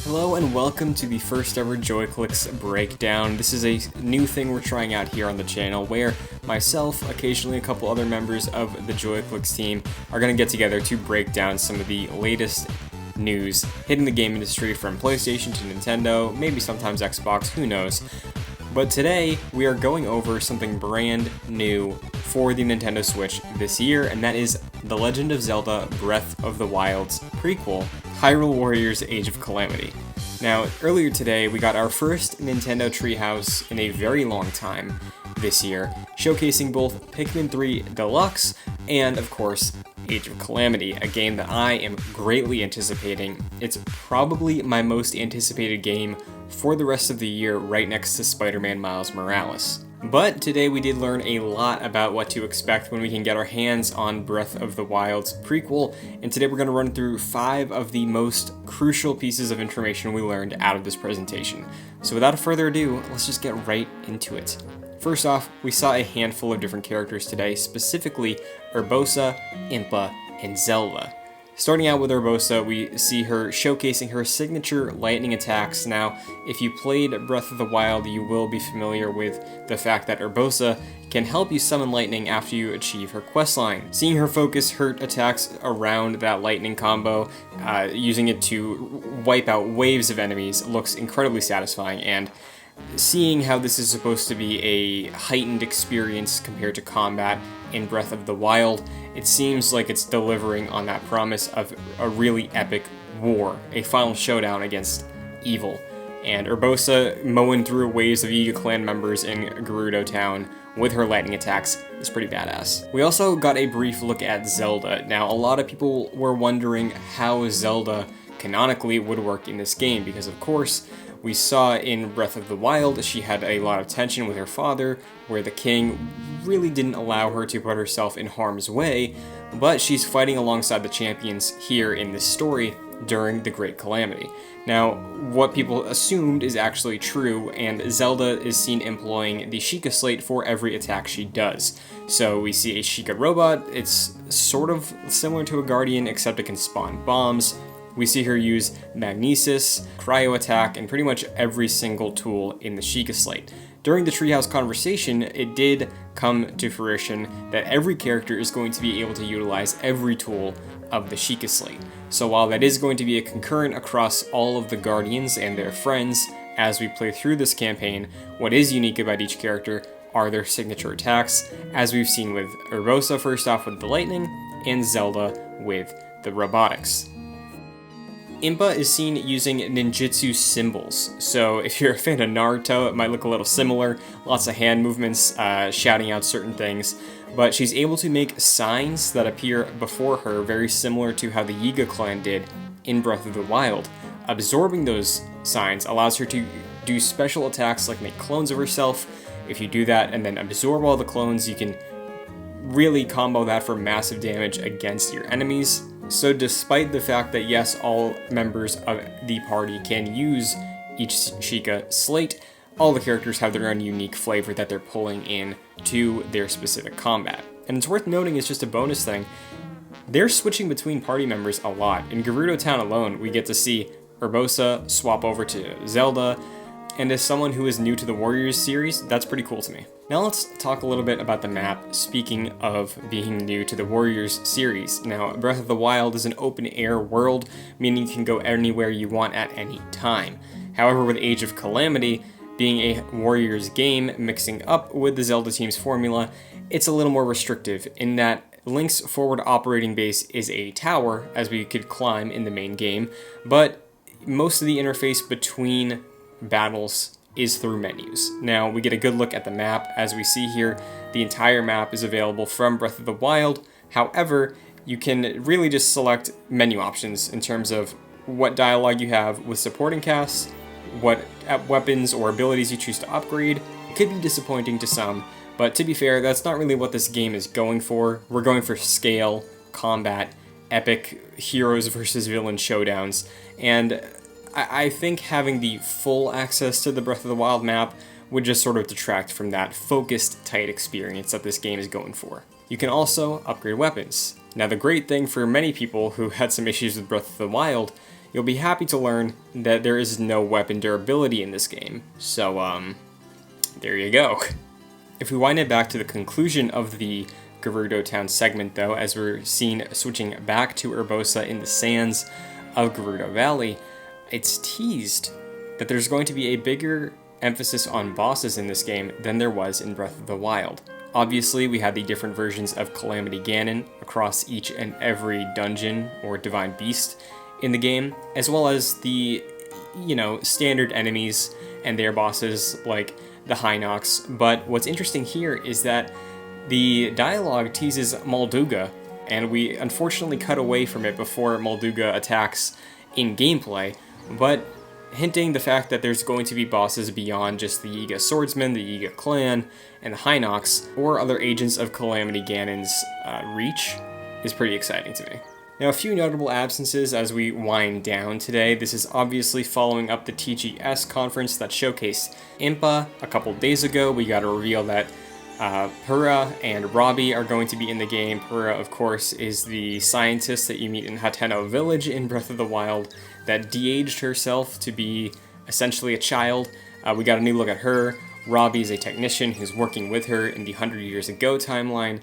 Hello and welcome to the first ever Joy-Clicks breakdown. This is a new thing we're trying out here on the channel where myself, occasionally a couple other members of the Joy-Clicks team, are going to get together to break down some of the latest news hitting the game industry from PlayStation to Nintendo, maybe sometimes Xbox, who knows. But today, we are going over something brand new for the Nintendo Switch this year, and that is The Legend of Zelda Breath of the Wild's prequel, Hyrule Warriors Age of Calamity. Now, earlier today, we got our first Nintendo Treehouse in a very long time this year, showcasing both Pikmin 3 Deluxe and, of course, Age of Calamity, a game that I am greatly anticipating. It's probably my most anticipated game for the rest of the year, right next to Spider-Man Miles Morales. But today we did learn a lot about what to expect when we can get our hands on Breath of the Wild's prequel, and today we're going to run through 5 of the most crucial pieces of information we learned out of this presentation. So without further ado, let's just get right into it. First off, we saw a handful of different characters today, specifically Urbosa, Impa, and Zelda. Starting out with Urbosa, we see her showcasing her signature lightning attacks. Now, if you played Breath of the Wild, you will be familiar with the fact that Urbosa can help you summon lightning after you achieve her questline. Seeing her focus her attacks around that lightning combo, using it to wipe out waves of enemies, looks incredibly satisfying, and seeing how this is supposed to be a heightened experience compared to combat in Breath of the Wild, it seems like it's delivering on that promise of a really epic war, a final showdown against evil. And Urbosa mowing through waves of Yiga clan members in Gerudo Town with her lightning attacks is pretty badass. We also got a brief look at Zelda. Now, a lot of people were wondering how Zelda canonically would work in this game, because of course, we saw in Breath of the Wild she had a lot of tension with her father, where the king really didn't allow her to put herself in harm's way, but she's fighting alongside the champions here in this story during the Great Calamity. Now, what people assumed is actually true, and Zelda is seen employing the Sheikah Slate for every attack she does. So we see a Sheikah robot. It's sort of similar to a Guardian, except it can spawn bombs. We see her use Magnesis, Cryo Attack, and pretty much every single tool in the Sheikah Slate. During the Treehouse conversation, it did come to fruition that every character is going to be able to utilize every tool of the Sheikah Slate. So while that is going to be a concurrent across all of the Guardians and their friends as we play through this campaign, what is unique about each character are their signature attacks, as we've seen with Urbosa first off with the lightning, and Zelda with the robotics. Impa is seen using ninjutsu symbols, so if you're a fan of Naruto, it might look a little similar, lots of hand movements, shouting out certain things, but she's able to make signs that appear before her, very similar to how the Yiga clan did in Breath of the Wild. Absorbing those signs allows her to do special attacks like make clones of herself. If you do that and then absorb all the clones, you can really combo that for massive damage against your enemies. So despite the fact that yes, all members of the party can use each Sheikah Slate, all the characters have their own unique flavor that they're pulling in to their specific combat. And it's worth noting, it's just a bonus thing, they're switching between party members a lot. In Gerudo Town alone, we get to see Urbosa swap over to Zelda, and as someone who is new to the Warriors series, that's pretty cool to me. Now let's talk a little bit about the map, speaking of being new to the Warriors series. Now, Breath of the Wild is an open-air world, meaning you can go anywhere you want at any time. However, with Age of Calamity being a Warriors game, mixing up with the Zelda team's formula, it's a little more restrictive in that Link's forward operating base is a tower, as we could climb in the main game, but most of the interface between battles is through menus. Now, we get a good look at the map. As we see here, the entire map is available from Breath of the Wild. However, you can really just select menu options in terms of what dialogue you have with supporting casts, what weapons or abilities you choose to upgrade. It could be disappointing to some, but to be fair, that's not really what this game is going for. We're going for scale, combat, epic heroes versus villain showdowns, and I think having the full access to the Breath of the Wild map would just sort of detract from that focused, tight experience that this game is going for. You can also upgrade weapons. Now, the great thing for many people who had some issues with Breath of the Wild you'll be happy to learn that there is no weapon durability in this game. So, there you go. If we wind it back to the conclusion of the Gerudo Town segment, though, as we're seen switching back to Urbosa in the sands of Gerudo Valley, it's teased that there's going to be a bigger emphasis on bosses in this game than there was in Breath of the Wild. Obviously, we had the different versions of Calamity Ganon across each and every dungeon or divine beast in the game, as well as the, standard enemies and their bosses like the Hinox. But what's interesting here is that the dialogue teases Molduga, and we unfortunately cut away from it before Molduga attacks in gameplay, but hinting the fact that there's going to be bosses beyond just the Yiga Swordsman, the Yiga Clan, and the Hinox, or other agents of Calamity Ganon's reach, is pretty exciting to me. Now, a few notable absences as we wind down today. This is obviously following up the TGS conference that showcased Impa a couple days ago. We got a reveal that Purah and Robbie are going to be in the game. Purah, of course, is the scientist that you meet in Hateno Village in Breath of the Wild that de-aged herself to be essentially a child. We got a new look at her. Robbie is a technician who's working with her in the 100 Years Ago timeline.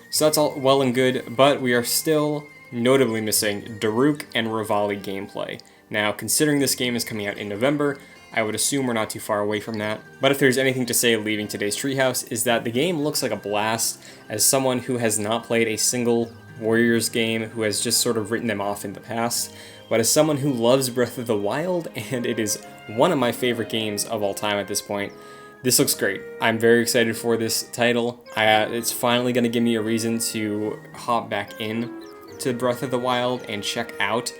So that's all well and good, but we are still notably missing Daruk and Revali gameplay. Now, considering this game is coming out in November, I would assume we're not too far away from that. But if there's anything to say leaving today's Treehouse, is that the game looks like a blast. As someone who has not played a single Warriors game, who has just sort of written them off in the past, but as someone who loves Breath of the Wild, and it is one of my favorite games of all time at this point, this looks great. I'm very excited for this title. It's finally going to give me a reason to hop back in to Breath of the Wild and check out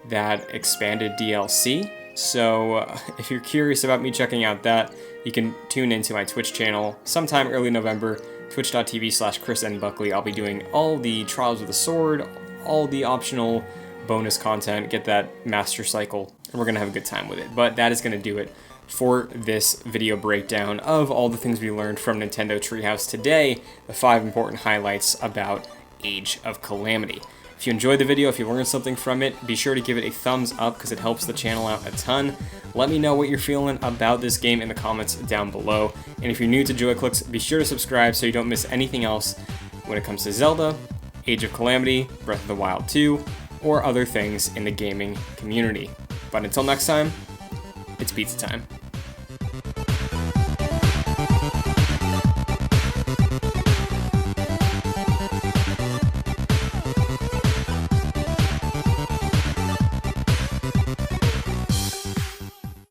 that expanded DLC. So if you're curious about me checking out that, you can tune into my Twitch channel sometime early November, twitch.tv/ChrisNBuckley. I'll be doing all the Trials of the Sword, all the optional bonus content, get that Master Cycle, and we're going to have a good time with it. But that is going to do it for this video breakdown of all the things we learned from Nintendo Treehouse today, the 5 important highlights about Age of Calamity. If you enjoyed the video, if you learned something from it, be sure to give it a thumbs up because it helps the channel out a ton. Let me know what you're feeling about this game in the comments down below. And if you're new to JoyClicks, be sure to subscribe so you don't miss anything else when it comes to Zelda, Age of Calamity, Breath of the Wild 2, or other things in the gaming community. But until next time, it's pizza time.